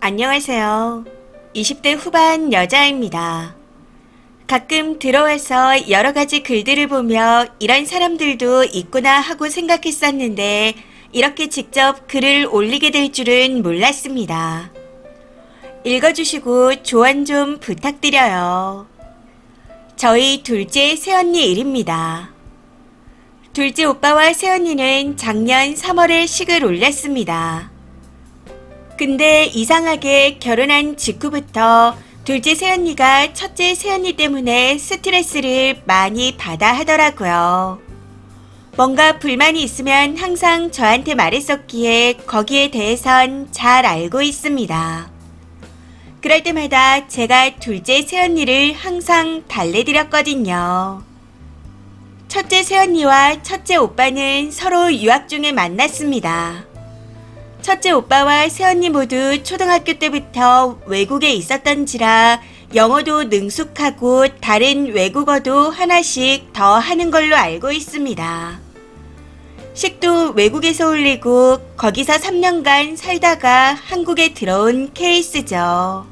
안녕하세요. 20대 후반 여자입니다. 가끔 들어와서 여러 가지 글들을 보며 이런 사람들도 있구나 하고 생각했었는데 이렇게 직접 글을 올리게 될 줄은 몰랐습니다. 읽어주시고 조언 좀 부탁드려요. 저희 둘째 새언니 일입니다. 둘째 오빠와 새언니는 작년 3월에 식을 올렸습니다. 근데 이상하게 결혼한 직후부터 둘째 새언니가 첫째 새언니 때문에 스트레스를 많이 받아 하더라고요. 뭔가 불만이 있으면 항상 저한테 말했었기에 거기에 대해선 잘 알고 있습니다. 그럴 때마다 제가 둘째 새언니를 항상 달래드렸거든요. 첫째 새언니와 첫째 오빠는 서로 유학 중에 만났습니다. 첫째 오빠와 새언니 모두 초등학교 때부터 외국에 있었던지라 영어도 능숙하고 다른 외국어도 하나씩 더 하는 걸로 알고 있습니다. 식도 외국에서 올리고 거기서 3년간 살다가 한국에 들어온 케이스죠.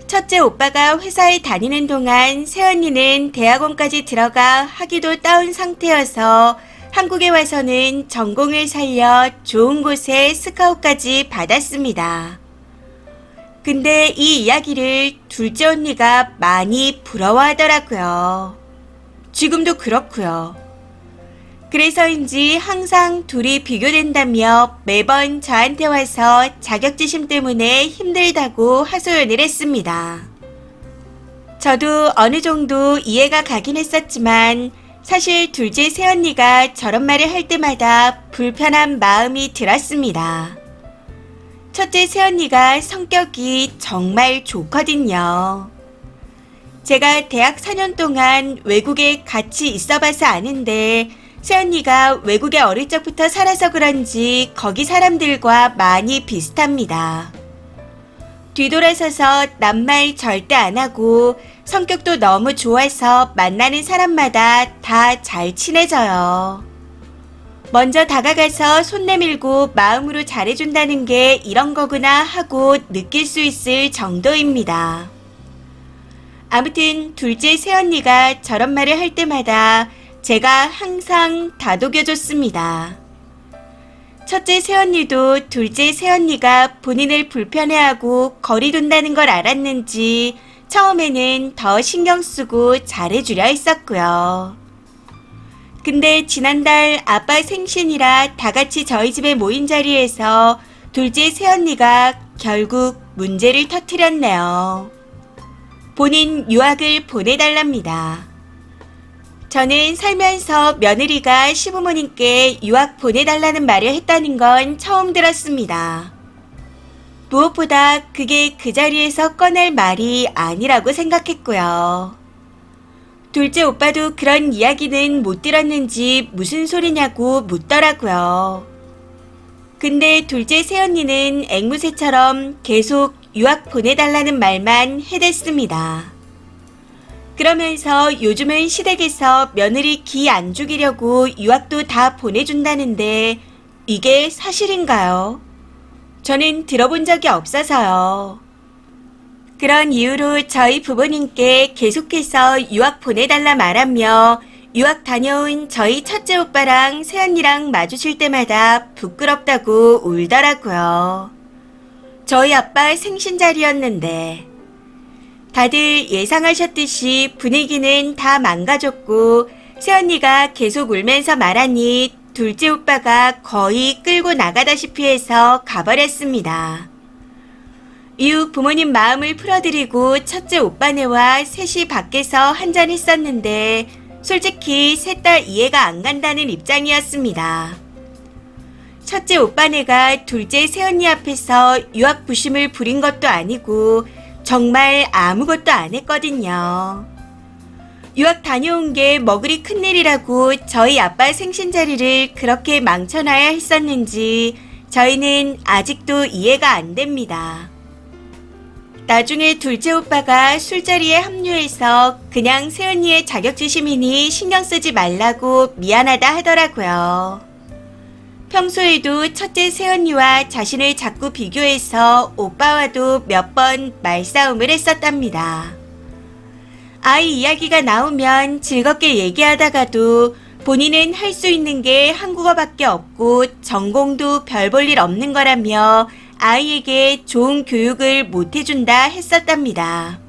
첫째 오빠가 회사에 다니는 동안 새언니는 대학원까지 들어가 학위도 따온 상태여서 한국에 와서는 전공을 살려 좋은 곳에 스카웃까지 받았습니다. 근데 이 이야기를 둘째 언니가 많이 부러워하더라고요. 지금도 그렇고요. 그래서인지 항상 둘이 비교된다며 매번 저한테 와서 자격지심 때문에 힘들다고 하소연을 했습니다. 저도 어느 정도 이해가 가긴 했었지만 사실 둘째 새언니가 저런 말을 할 때마다 불편한 마음이 들었습니다. 첫째 새언니가 성격이 정말 좋거든요. 제가 대학 4년 동안 외국에 같이 있어봐서 아는데 새언니가 외국에 어릴 적부터 살아서 그런지 거기 사람들과 많이 비슷합니다. 뒤돌아서서 남말 절대 안 하고 성격도 너무 좋아서 만나는 사람마다 다 잘 친해져요. 먼저 다가가서 손 내밀고 마음으로 잘해준다는 게 이런 거구나 하고 느낄 수 있을 정도입니다. 아무튼 둘째 새언니가 저런 말을 할 때마다 제가 항상 다독여줬습니다. 첫째 새언니도 둘째 새언니가 본인을 불편해하고 거리둔다는 걸 알았는지 처음에는 더 신경 쓰고 잘해주려 했었고요. 근데 지난달 아빠 생신이라 다 같이 저희 집에 모인 자리에서 둘째 새언니가 결국 문제를 터뜨렸네요. 본인 유학을 보내달랍니다. 저는 살면서 며느리가 시부모님께 유학 보내달라는 말을 했다는 건 처음 들었습니다. 무엇보다 그게 그 자리에서 꺼낼 말이 아니라고 생각했고요. 둘째 오빠도 그런 이야기는 못 들었는지 무슨 소리냐고 묻더라고요. 근데 둘째 새언니는 앵무새처럼 계속 유학 보내달라는 말만 해댔습니다. 그러면서 요즘은 시댁에서 며느리 기 안 죽이려고 유학도 다 보내준다는데 이게 사실인가요? 저는 들어본 적이 없어서요. 그런 이유로 저희 부모님께 계속해서 유학 보내달라 말하며 유학 다녀온 저희 첫째 오빠랑 새언니랑 마주칠 때마다 부끄럽다고 울더라고요. 저희 아빠 생신 자리였는데 다들 예상하셨듯이 분위기는 다 망가졌고 새언니가 계속 울면서 말하니 둘째 오빠가 거의 끌고 나가다시피 해서 가버렸습니다. 이후 부모님 마음을 풀어드리고 첫째 오빠네와 셋이 밖에서 한잔 했었는데 솔직히 셋 다 이해가 안 간다는 입장이었습니다. 첫째 오빠네가 둘째 새언니 앞에서 유학 부심을 부린 것도 아니고 정말 아무것도 안 했거든요. 유학 다녀온 게 뭐 그리 큰일이라고 저희 아빠 생신 자리를 그렇게 망쳐놔야 했었는지 저희는 아직도 이해가 안 됩니다. 나중에 둘째 오빠가 술자리에 합류해서 그냥 새언니의 자격지심이니 신경 쓰지 말라고 미안하다 하더라고요. 평소에도 첫째 새언니와 자신을 자꾸 비교해서 오빠와도 몇 번 말싸움을 했었답니다. 아이 이야기가 나오면 즐겁게 얘기하다가도 본인은 할 수 있는 게 한국어밖에 없고 전공도 별 볼 일 없는 거라며 아이에게 좋은 교육을 못 해준다 했었답니다.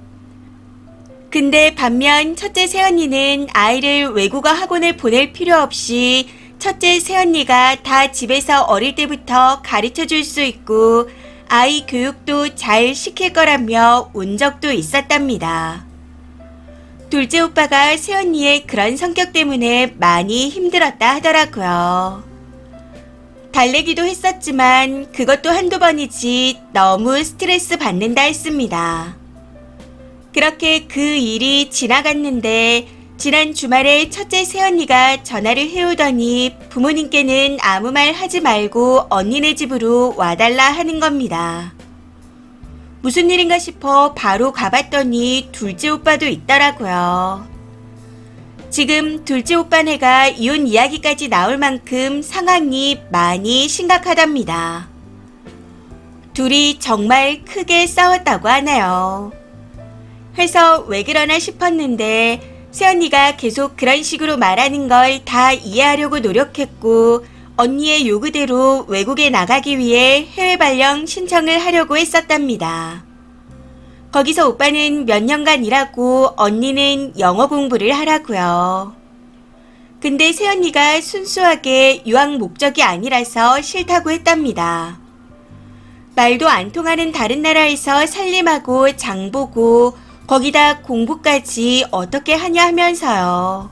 근데 반면 첫째 새언니는 아이를 외국어 학원에 보낼 필요 없이 첫째 새언니가 다 집에서 어릴 때부터 가르쳐 줄 수 있고 아이 교육도 잘 시킬 거라며 온 적도 있었답니다. 둘째 오빠가 새언니의 그런 성격 때문에 많이 힘들었다 하더라고요. 달래기도 했었지만 그것도 한두 번이지 너무 스트레스 받는다 했습니다. 그렇게 그 일이 지나갔는데 지난 주말에 첫째 새언니가 전화를 해오더니 부모님께는 아무 말 하지 말고 언니네 집으로 와달라 하는 겁니다. 무슨 일인가 싶어 바로 가봤더니 둘째 오빠도 있더라고요. 지금 둘째 오빠네가 이혼 이야기까지 나올 만큼 상황이 많이 심각하답니다. 둘이 정말 크게 싸웠다고 하네요. 해서 왜 그러나 싶었는데 새언니가 계속 그런 식으로 말하는 걸 다 이해하려고 노력했고 언니의 요구대로 외국에 나가기 위해 해외 발령 신청을 하려고 했었답니다. 거기서 오빠는 몇 년간 일하고 언니는 영어 공부를 하라고요. 근데 새언니가 순수하게 유학 목적이 아니라서 싫다고 했답니다. 말도 안 통하는 다른 나라에서 살림하고 장보고 거기다 공부까지 어떻게 하냐 하면서요.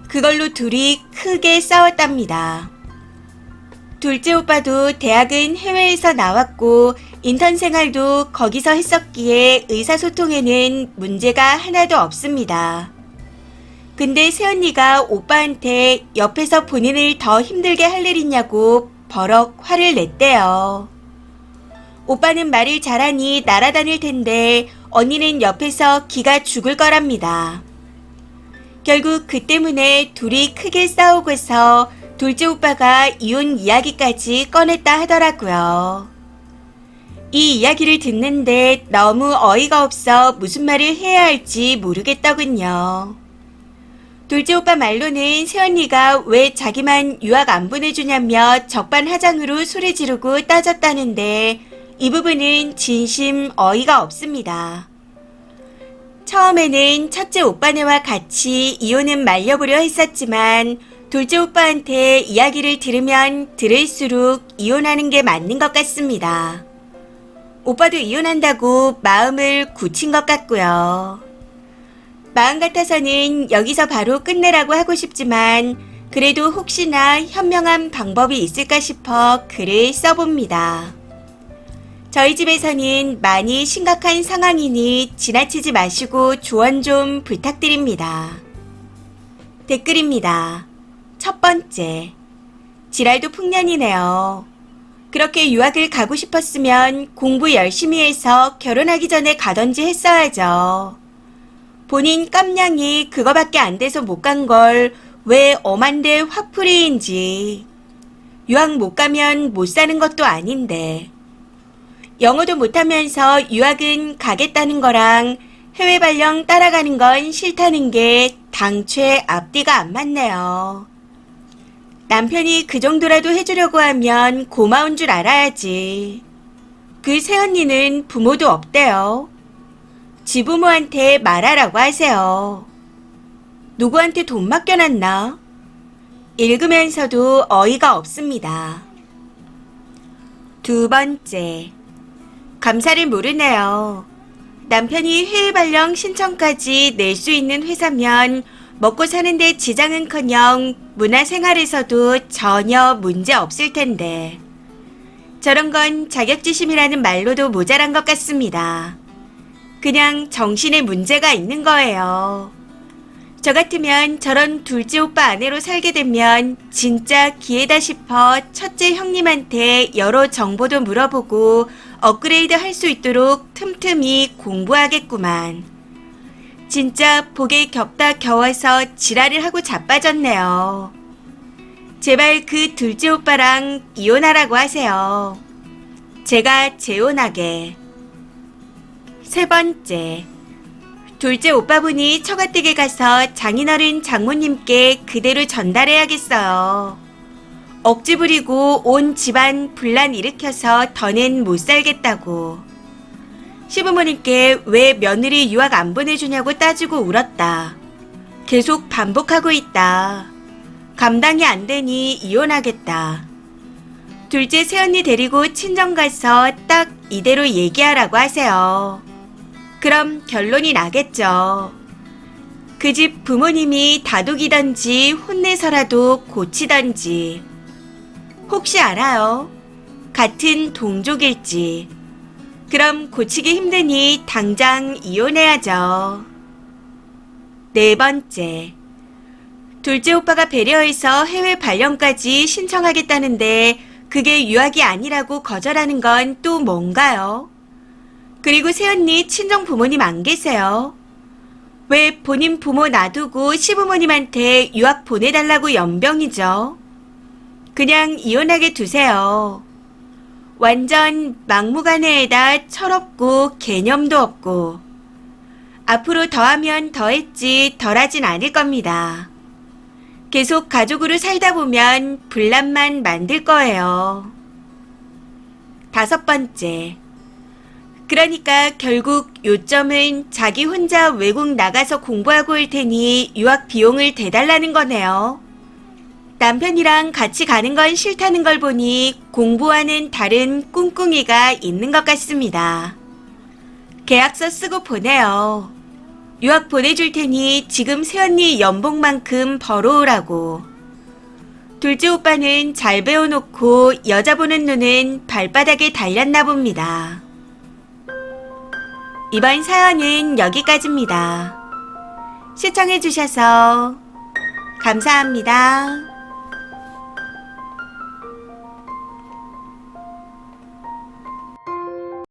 그걸로 둘이 크게 싸웠답니다. 둘째 오빠도 대학은 해외에서 나왔고 인턴 생활도 거기서 했었기에 의사소통에는 문제가 하나도 없습니다. 근데 새언니가 오빠한테 옆에서 본인을 더 힘들게 할 일 있냐고 버럭 화를 냈대요. 오빠는 말을 잘하니 날아다닐 텐데 언니는 옆에서 기가 죽을 거랍니다. 결국 그 때문에 둘이 크게 싸우고 해서 둘째 오빠가 이혼 이야기까지 꺼냈다 하더라고요. 이 이야기를 듣는데 너무 어이가 없어 무슨 말을 해야 할지 모르겠더군요. 둘째 오빠 말로는 새언니가 왜 자기만 유학 안 보내주냐며 적반하장으로 소리 지르고 따졌다는데 이 부분은 진심 어이가 없습니다. 처음에는 첫째 오빠네와 같이 이혼은 말려보려 했었지만 둘째 오빠한테 이야기를 들으면 들을수록 이혼하는 게 맞는 것 같습니다. 오빠도 이혼한다고 마음을 굳힌 것 같고요. 마음 같아서는 여기서 바로 끝내라고 하고 싶지만 그래도 혹시나 현명한 방법이 있을까 싶어 글을 써봅니다. 저희 집에서는 많이 심각한 상황이니 지나치지 마시고 조언 좀 부탁드립니다. 댓글입니다. 첫 번째, 지랄도 풍년이네요. 그렇게 유학을 가고 싶었으면 공부 열심히 해서 결혼하기 전에 가던지 했어야죠. 본인 깜냥이 그거밖에 안 돼서 못 간 걸 왜 엄한데 화풀이인지. 유학 못 가면 못 사는 것도 아닌데. 영어도 못하면서 유학은 가겠다는 거랑 해외 발령 따라가는 건 싫다는 게 당최 앞뒤가 안 맞네요. 남편이 그 정도라도 해주려고 하면 고마운 줄 알아야지. 그 새언니는 부모도 없대요. 지부모한테 말하라고 하세요. 누구한테 돈 맡겨놨나? 읽으면서도 어이가 없습니다. 두 번째, 감사를 모르네요. 남편이 해외 발령 신청까지 낼 수 있는 회사면 먹고 사는데 지장은커녕 문화생활에서도 전혀 문제 없을 텐데. 저런 건 자격지심이라는 말로도 모자란 것 같습니다. 그냥 정신에 문제가 있는 거예요. 저 같으면 저런 둘째 오빠 아내로 살게 되면 진짜 기회다 싶어 첫째 형님한테 여러 정보도 물어보고 업그레이드 할 수 있도록 틈틈이 공부하겠구만. 진짜 복에 겹다 겨워서 지랄을 하고 자빠졌네요. 제발 그 둘째 오빠랑 이혼하라고 하세요. 제가 재혼하게. 세 번째, 둘째 오빠분이 처가댁에 가서 장인어른 장모님께 그대로 전달해야겠어요. 억지 부리고 온 집안 분란 일으켜서 더는 못 살겠다고. 시부모님께 왜 며느리 유학 안 보내주냐고 따지고 울었다. 계속 반복하고 있다. 감당이 안 되니 이혼하겠다. 둘째 새언니 데리고 친정 가서 딱 이대로 얘기하라고 하세요. 그럼 결론이 나겠죠. 그 집 부모님이 다독이던지 혼내서라도 고치던지. 혹시 알아요? 같은 동족일지. 그럼 고치기 힘드니 당장 이혼해야죠. 네 번째, 둘째 오빠가 배려해서 해외 발령까지 신청하겠다는데 그게 유학이 아니라고 거절하는 건 또 뭔가요? 그리고 새언니 친정 부모님 안 계세요? 왜 본인 부모 놔두고 시부모님한테 유학 보내달라고 연병이죠? 그냥 이혼하게 두세요. 완전 막무가내에다 철없고 개념도 없고. 앞으로 더하면 더했지 덜하진 않을 겁니다. 계속 가족으로 살다 보면 분란만 만들 거예요. 다섯 번째, 그러니까 결국 요점은 자기 혼자 외국 나가서 공부하고 올 테니 유학 비용을 대달라는 거네요. 남편이랑 같이 가는 건 싫다는 걸 보니 공부와는 다른 꿍꿍이가 있는 것 같습니다. 계약서 쓰고 보내요. 유학 보내줄 테니 지금 새언니 연봉만큼 벌어오라고. 둘째 오빠는 잘 배워놓고 여자 보는 눈은 발바닥에 달렸나 봅니다. 이번 사연은 여기까지입니다. 시청해주셔서 감사합니다.